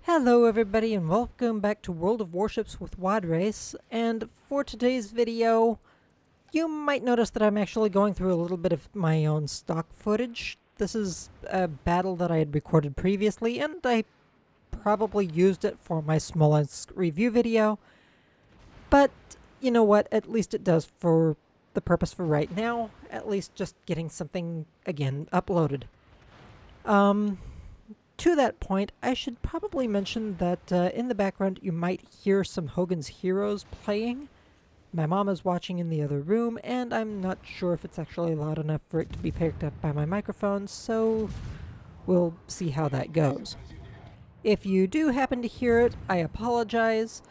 Hello everybody and welcome back to World of Warships with Wadres, and for today's video you might notice that I'm actually going through a little bit of my own stock footage. This is a battle that I had recorded previously and I probably used it for my Smolensk review video, but you know what, at least it does for the purpose for right now, at least just getting something again uploaded. To that point, I should probably mention that in the background you might hear some Hogan's Heroes playing. My mom is watching in the other room, and I'm not sure if it's actually loud enough for it to be picked up by my microphone, so we'll see how that goes. If you do happen to hear it, I apologize.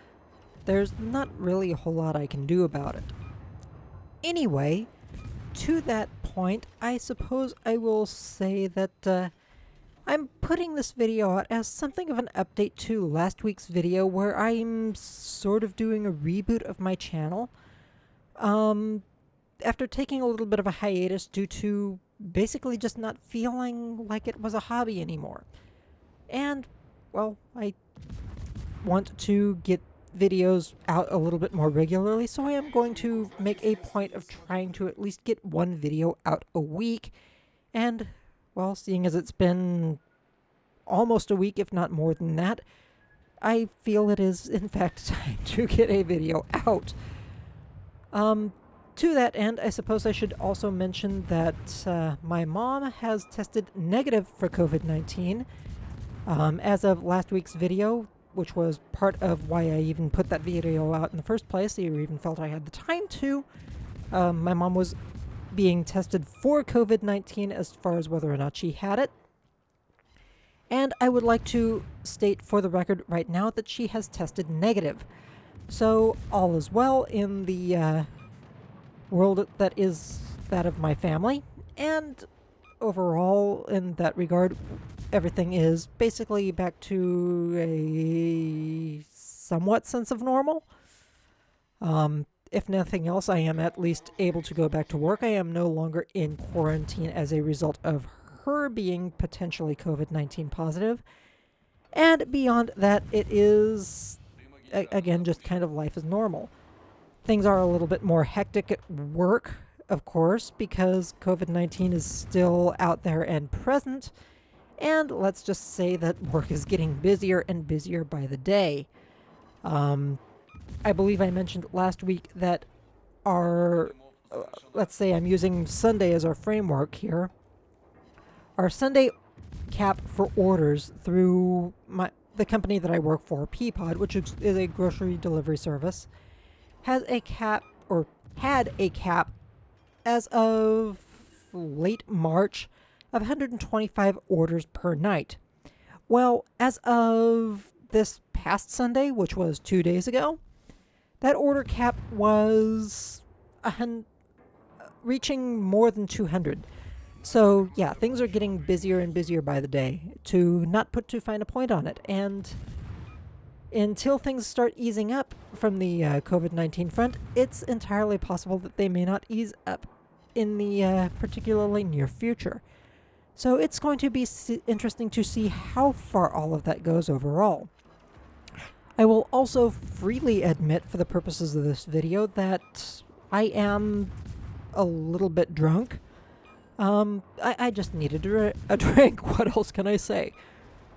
There's not really a whole lot I can do about it. Anyway, to that point, I suppose I will say that I'm putting this video out as something of an update to last week's video where I'm sort of doing a reboot of my channel. After taking a little bit of a hiatus due to basically just not feeling like it was a hobby anymore. And, well, I want to get videos out a little bit more regularly, so I am going to make a point of trying to at least get one video out a week. And, well, seeing as it's been almost a week, if not more than that, I feel it is, in fact, time to get a video out. To that end, I suppose I should also mention that my mom has tested negative for COVID-19 as of last week's video, which was part of why I even put that video out in the first place, or even felt I had the time to. My mom was being tested for COVID-19 as far as whether or not she had it. And I would like to state for the record right now that she has tested negative. So all is well in the world that is that of my family. And overall, in that regard, everything is basically back to a somewhat sense of normal. If nothing else, I am at least able to go back to work. I am no longer in quarantine as a result of her being potentially COVID-19 positive. And beyond that, it is, again, just kind of life as normal. Things are a little bit more hectic at work, of course, because COVID-19 is still out there and present. And let's just say that work is getting busier and busier by the day. I believe I mentioned last week that our, let's say I'm using Sunday as our framework here. Our Sunday cap for orders through the company that I work for, Peapod, which is a grocery delivery service, has a cap, or had a cap as of late March of 125 orders per night. Well, as of this past Sunday, which was 2 days ago, that order cap was reaching more than 200. So, yeah, things are getting busier and busier by the day, to not put too fine a point on it. And until things start easing up from the COVID-19 front, it's entirely possible that they may not ease up in the particularly near future. So it's going to be interesting to see how far all of that goes overall. I will also freely admit, for the purposes of this video, that I am a little bit drunk. I just needed a drink. What else can I say?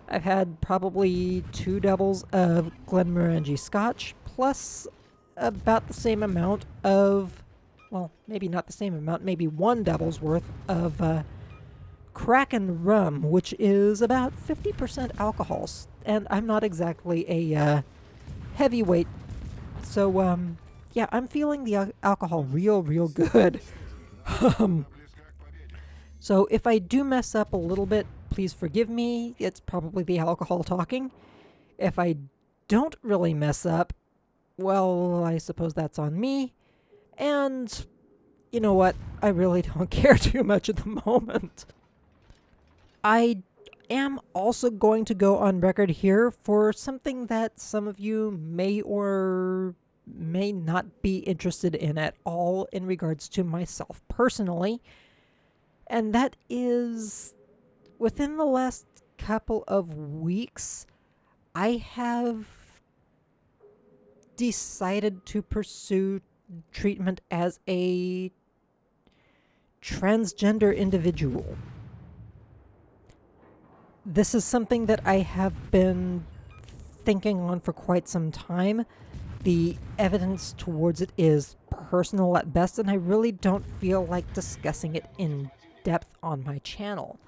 I've had probably 2 doubles of Glenmorangie Scotch, plus about the same amount of, well, maybe not the same amount, maybe 1 double's worth of Kraken rum, which is about 50% alcohol, and I'm not exactly a heavyweight, so yeah, I'm feeling the alcohol real good. So if I do mess up a little bit, please forgive me. It's probably the alcohol talking. If I don't really mess up, well, I suppose that's on me. And you know what? I really don't care too much at the moment. I am also going to go on record here for something that some of you may or may not be interested in at all in regards to myself personally. And that is, within the last couple of weeks, I have decided to pursue treatment as a transgender individual. This is something that I have been thinking on for quite some time. The evidence towards it is personal at best, and I really don't feel like discussing it in depth on my channel.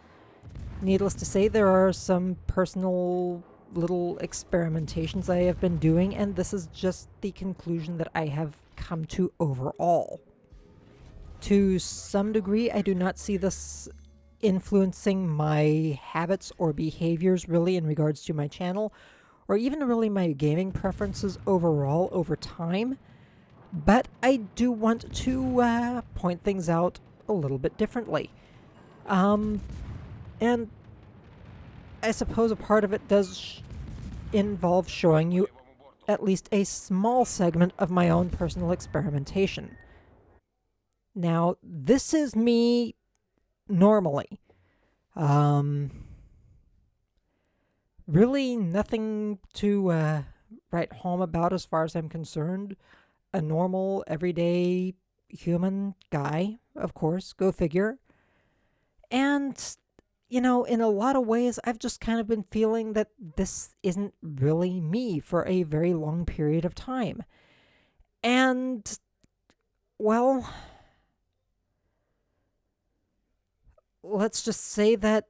Needless to say, there are some personal little experimentations I have been doing, and this is just the conclusion that I have come to overall. To some degree, I do not see this influencing my habits or behaviors really in regards to my channel, or even really my gaming preferences overall over time, but I do want to point things out a little bit differently. And I suppose a part of it does involve showing you at least a small segment of my own personal experimentation. Now, this is me normally. Really nothing to write home about as far as I'm concerned. A normal, everyday human guy, of course, go figure. And, you know, in a lot of ways, I've just kind of been feeling that this isn't really me for a very long period of time. And, well, let's just say that,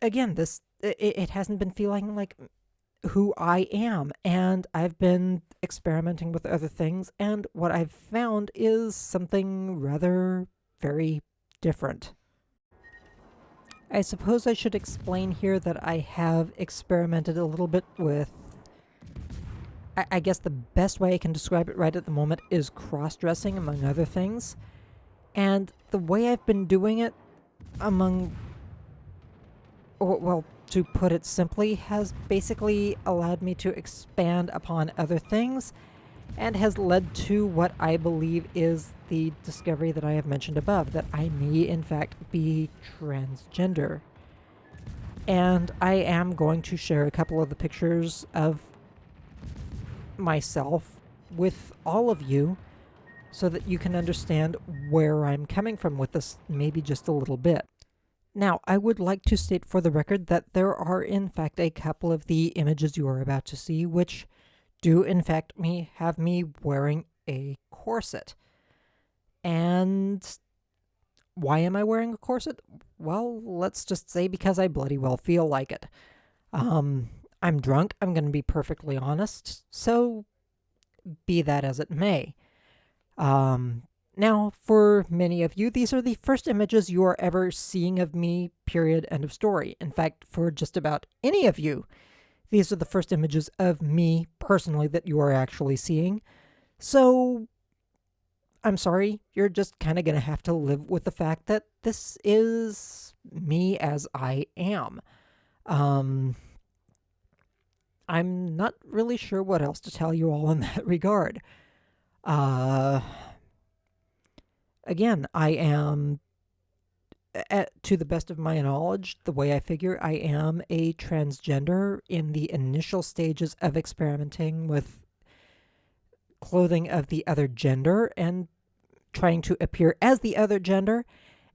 again, it hasn't been feeling like who I am, and I've been experimenting with other things, and what I've found is something rather very different. I suppose I should explain here that I have experimented a little bit with, I guess the best way I can describe it right at the moment is cross-dressing, among other things. And the way I've been doing it, well, to put it simply, has basically allowed me to expand upon other things and has led to what I believe is the discovery that I have mentioned above, that I may in fact be transgender. And I am going to share a couple of the pictures of myself with all of you so that you can understand where I'm coming from with this, maybe just a little bit. Now, I would like to state for the record that there are in fact a couple of the images you are about to see which do in fact have me wearing a corset. And why am I wearing a corset? Well, let's just say because I bloody well feel like it. I'm drunk, I'm going to be perfectly honest, so be that as it may. Now, for many of you, these are the first images you are ever seeing of me, period, end of story. In fact, for just about any of you, these are the first images of me, personally, that you are actually seeing. So, I'm sorry, you're just kind of going to have to live with the fact that this is me as I am. I'm not really sure what else to tell you all in that regard. Again, I am, to the best of my knowledge, the way I figure, I am a transgender in the initial stages of experimenting with clothing of the other gender and trying to appear as the other gender.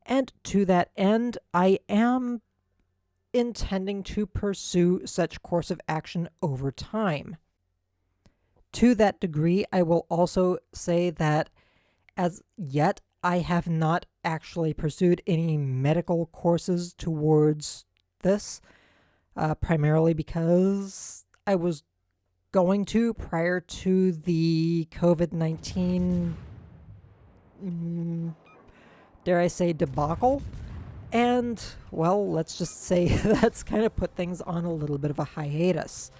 And to that end, I am intending to pursue such course of action over time. To that degree, I will also say that as yet, I have not actually pursued any medical courses towards this, primarily because I was going to prior to the COVID-19, dare I say, debacle. And, well, let's just say that's kind of put things on a little bit of a hiatus.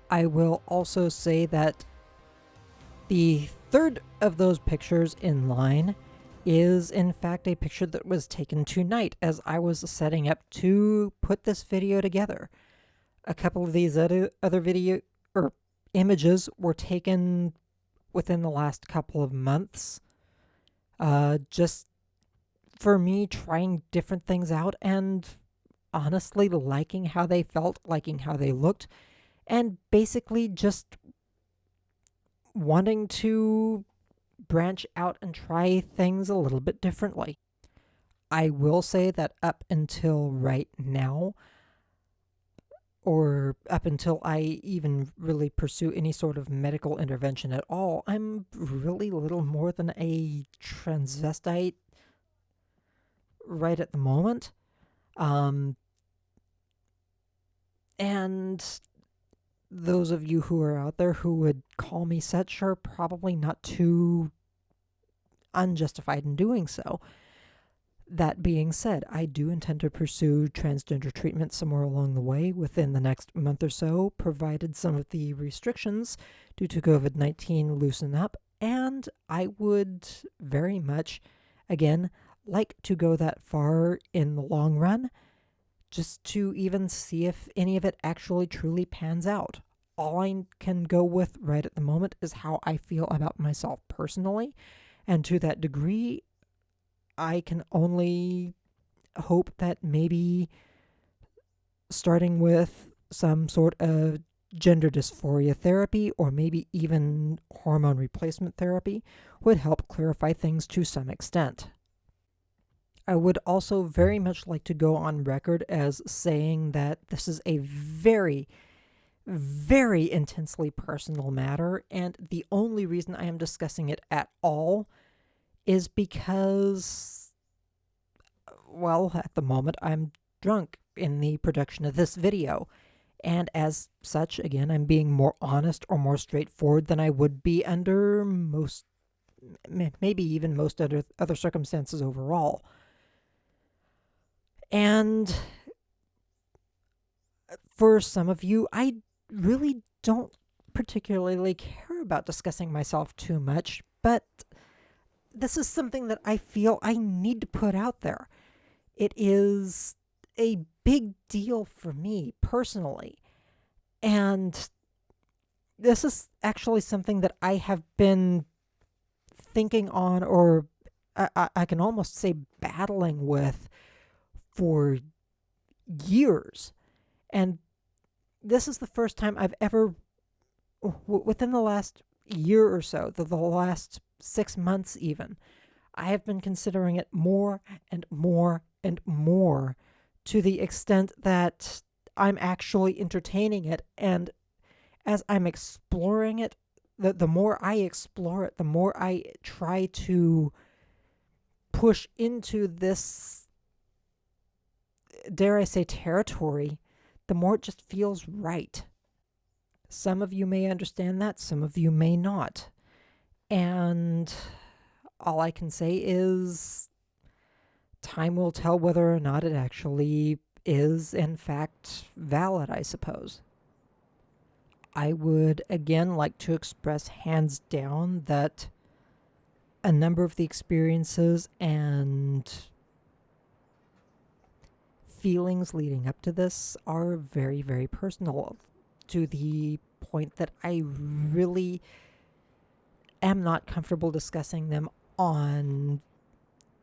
I will also say that the third of those pictures in line is in fact a picture that was taken tonight as I was setting up to put this video together. A couple of these other video or images were taken within the last couple of months, just for me trying different things out and honestly liking how they felt, liking how they looked, and basically just wanting to branch out and try things a little bit differently. I will say that up until right now, or up until I even really pursue any sort of medical intervention at all, I'm really little more than a transvestite right at the moment. And those of you who are out there who would call me such are probably not too unjustified in doing so. That being said, I do intend to pursue transgender treatment somewhere along the way within the next month or so, provided some of the restrictions due to COVID-19 loosen up, and I would very much, again, like to go that far in the long run, just to even see if any of it actually truly pans out. All I can go with right at the moment is how I feel about myself personally, and to that degree, I can only hope that maybe starting with some sort of gender dysphoria therapy or maybe even hormone replacement therapy would help clarify things to some extent. I would also very much like to go on record as saying that this is a very, very intensely personal matter, and the only reason I am discussing it at all is because, well, at the moment I'm drunk in the production of this video, and as such, again, I'm being more honest or more straightforward than I would be under most, maybe even most other circumstances overall. And for some of you, I really don't particularly care about discussing myself too much, but this is something that I feel I need to put out there. It is a big deal for me personally. And this is actually something that I have been thinking on, or I can almost say battling with for years. And this is the first time I've ever, within the last year or so, the last 6 months even, I have been considering it more and more and more, to the extent that I'm actually entertaining it. And as I'm exploring it, the more I explore it, the more I try to push into this, dare I say, territory, the more it just feels right. Some of you may understand that, some of you may not. And all I can say is time will tell whether or not it actually is, in fact, valid, I suppose. I would again like to express hands down that a number of the experiences and feelings leading up to this are very, very personal, to the point that I really am not comfortable discussing them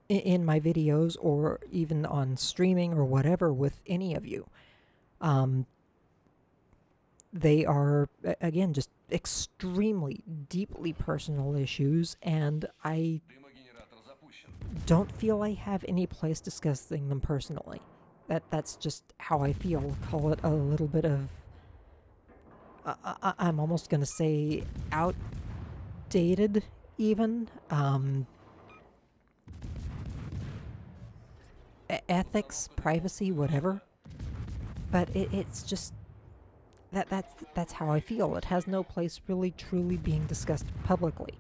in my videos or even on streaming or whatever with any of you. They are, again, just extremely deeply personal issues, and I don't feel I have any place discussing them personally. That's just how I feel. Call it a little bit of, I'm almost going to say outdated even. Ethics, privacy, whatever. But it's just that's how I feel. It has no place really truly being discussed publicly.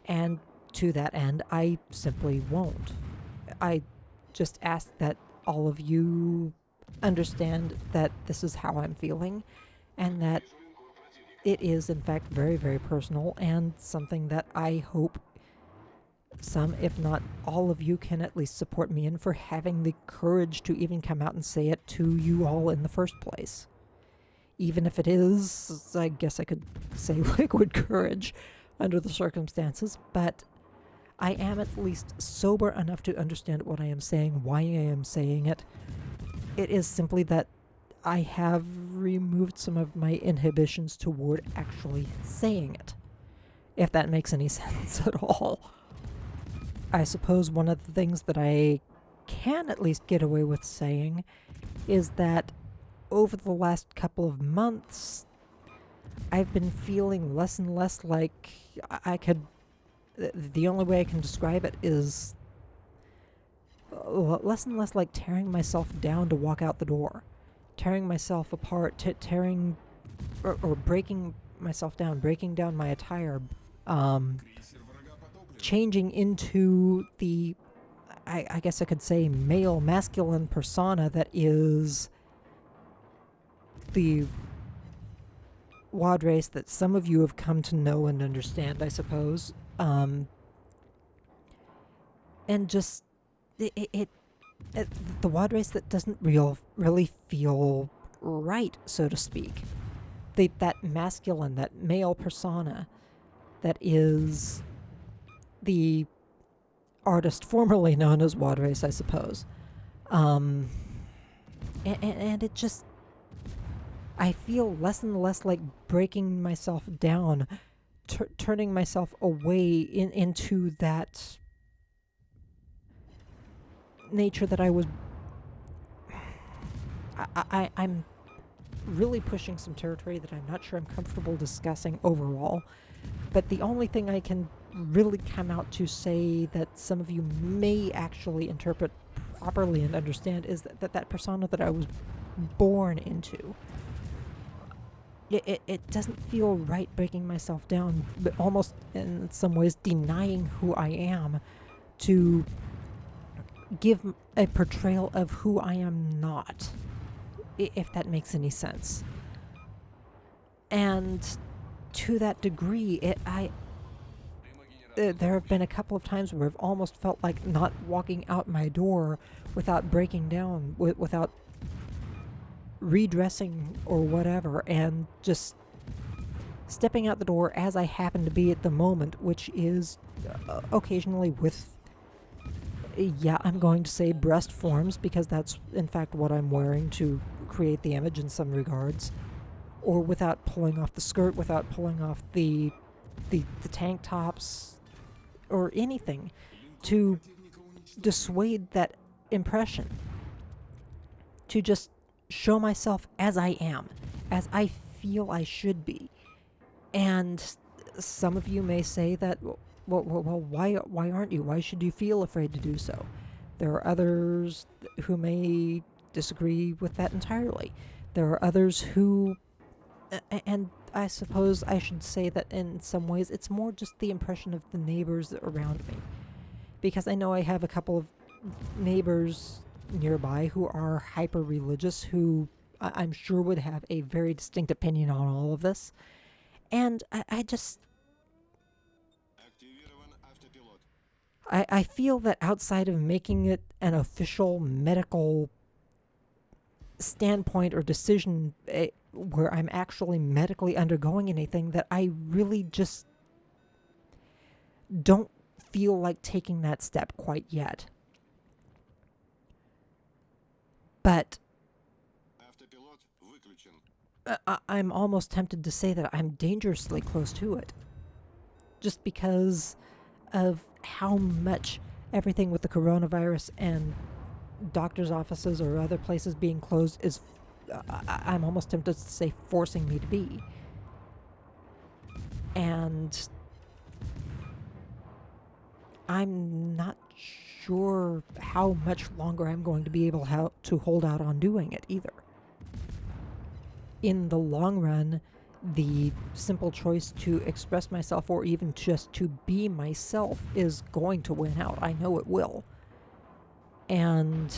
And to that end, I simply won't. I just ask that all of you understand that this is how I'm feeling, and that it is in fact very, very personal, and something that I hope some, if not all of you, can at least support me in, for having the courage to even come out and say it to you all in the first place. Even if it is, I guess I could say liquid courage under the circumstances, but I am at least sober enough to understand what I am saying, why I am saying it, it is simply that I have removed some of my inhibitions toward actually saying it, if that makes any sense at all. I suppose one of the things that I can at least get away with saying is that over the last couple of months, I've been feeling less and less like I could. The only way I can describe it is less and less like tearing myself down to walk out the door, tearing myself apart, tearing or breaking myself down, breaking down my attire, changing into the, I guess I could say, male, masculine persona that is the Wadres that some of you have come to know and understand, I suppose. And just the Wadres that doesn't really feel right, so to speak. That masculine, that male persona that is the artist formerly known as Wadres, I suppose. And it just, I feel less and less like breaking myself down, turning myself away into that nature that I was. I'm really pushing some territory that I'm not sure I'm comfortable discussing overall, but the only thing I can really come out to say that some of you may actually interpret properly and understand is that persona that I was born into. It doesn't feel right breaking myself down, but almost in some ways denying who I am to give a portrayal of who I am not, if that makes any sense. And to that degree, there have been a couple of times where I've almost felt like not walking out my door without breaking down, without redressing or whatever, and just stepping out the door as I happen to be at the moment, which is occasionally with, I'm going to say breast forms, because that's in fact what I'm wearing to create the image in some regards, or without pulling off the skirt, without pulling off the tank tops or anything to dissuade that impression, to just show myself as I am, as I feel I should be. And some of you may say that, well, why aren't you? Why should you feel afraid to do so? There are others who may disagree with that entirely. There are others who, and I suppose I should say that in some ways it's more just the impression of the neighbors around me. Because I know I have a couple of neighbors nearby who are hyper-religious, who I'm sure would have a very distinct opinion on all of this. And I just... I feel that outside of making it an official medical standpoint or decision where I'm actually medically undergoing anything, that I really just don't feel like taking that step quite yet. But I'm almost tempted to say that I'm dangerously close to it. Just because of how much everything with the coronavirus and doctor's offices or other places being closed is, I'm almost tempted to say, forcing me to be. And I'm not sure how much longer I'm going to be able to hold out on doing it either. In the long run, the simple choice to express myself or even just to be myself is going to win out. I know it will. And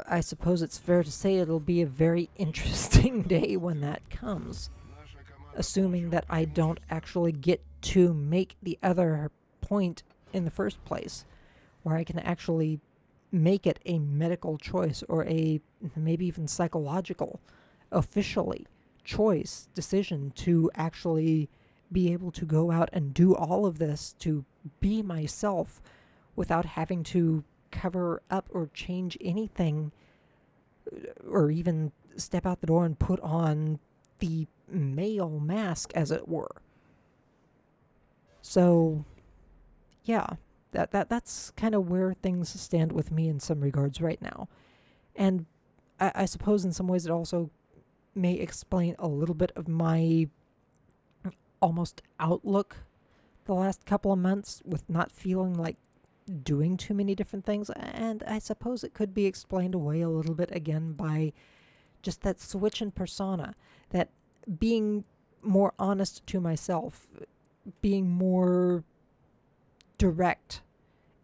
I suppose it's fair to say it'll be a very interesting day when that comes. Assuming that I don't actually get to make the other point in the first place, where I can actually make it a medical choice or a maybe even psychological, officially choice, decision to actually be able to go out and do all of this to be myself without having to cover up or change anything, or even step out the door and put on the male mask, as it were. So, yeah, that's kind of where things stand with me in some regards right now. And I suppose in some ways it also may explain a little bit of my almost outlook the last couple of months, with not feeling like doing too many different things. And I suppose it could be explained away a little bit again by just that switch in persona, that being more honest to myself, being more direct,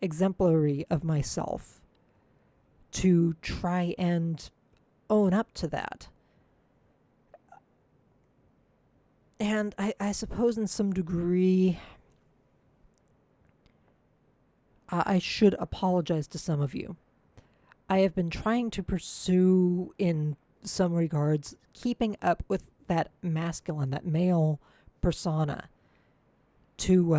exemplary of myself, to try and own up to that. And I suppose in some degree, I should apologize to some of you. I have been trying to pursue, in some regards, keeping up with that masculine, that male persona, to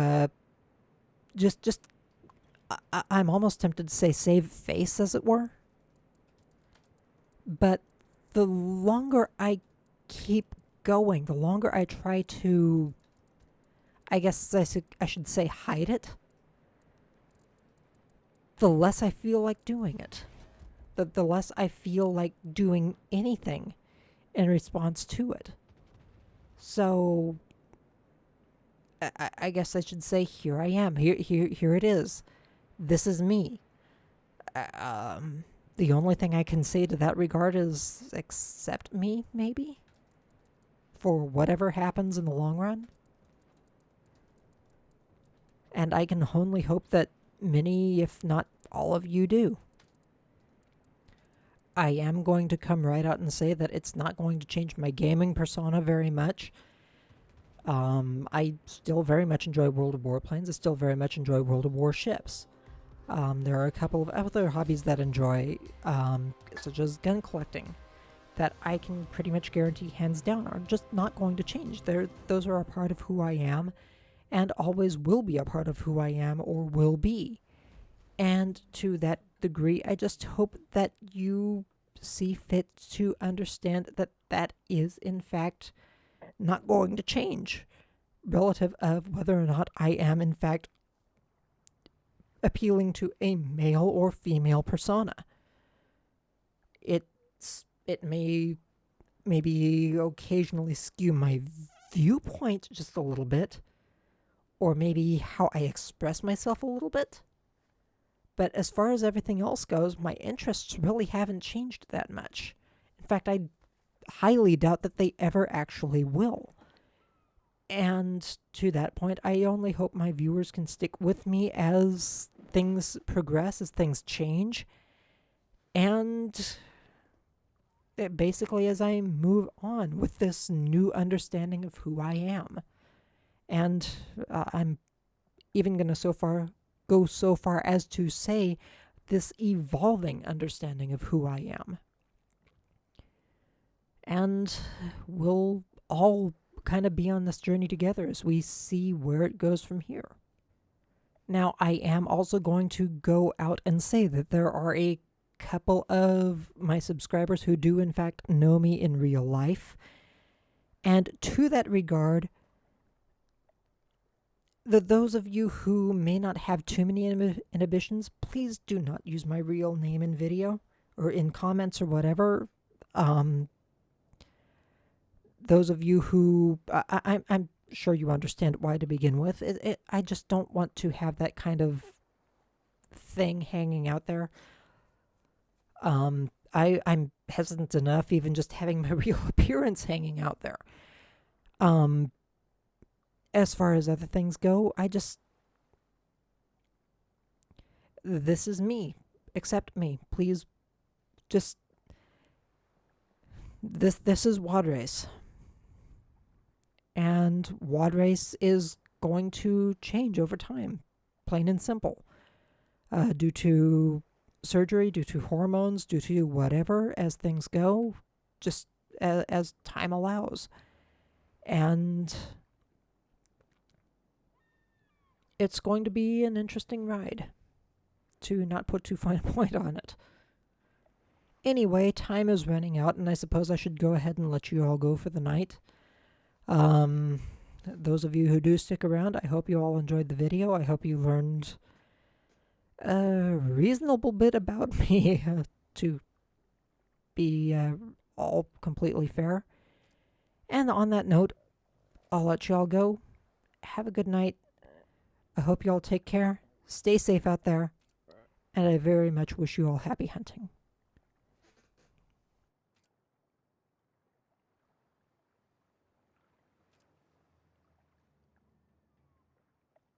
I'm almost tempted to say save face, as it were. But the longer I keep going, the longer I try to, I guess I should say, hide it, the less I feel like doing it. The less I feel like doing anything in response to it. So, I guess I should say, here I am. Here it is. This is me. The only thing I can say to that regard is accept me, maybe, for whatever happens in the long run. And I can only hope that many, if not all of you, do. I am going to come right out and say that it's not going to change my gaming persona very much. I still very much enjoy World of Warplanes. I still very much enjoy World of Warships. There are a couple of other hobbies that I enjoy, such as gun collecting, that I can pretty much guarantee hands down are just not going to change. Those are a part of who I am, and always will be a part of who I am or will be. And to that degree, I just hope that you see fit to understand that that is, in fact, not going to change, relative of whether or not I am, in fact, appealing to a male or female persona. It may maybe occasionally skew my viewpoint just a little bit, or maybe how I express myself a little bit. But as far as everything else goes, my interests really haven't changed that much. In fact, I highly doubt that they ever actually will. And to that point, I only hope my viewers can stick with me as things progress, as things change, and basically as I move on with this new understanding of who I am. And I'm even going to go so far as to say this evolving understanding of who I am. And we'll all kind of be on this journey together as we see where it goes from here. Now, I am also going to go out and say that there are a couple of my subscribers who do in fact know me in real life. And to that regard, those of you who may not have too many inhibitions, please do not use my real name in video or in comments or whatever. Those of you who, I'm sure you understand why to begin with. I just don't want to have that kind of thing hanging out there. I'm hesitant enough even just having my real appearance hanging out there. As far as other things go, this is me. Accept me. Please, just, this is Wadres. And Wadres is going to change over time, plain and simple. Due to surgery, due to hormones, due to whatever, as things go, just as time allows. And it's going to be an interesting ride. to not put too fine a point on it. Anyway, time is running out, and I suppose I should go ahead and let you all go for the night. Those of you who do stick around, I hope you all enjoyed the video. I hope you learned a reasonable bit about me, to be all completely fair. And on that note, I'll let you all go. Have a good night. I hope you all take care. Stay safe out there. And I very much wish you all happy hunting.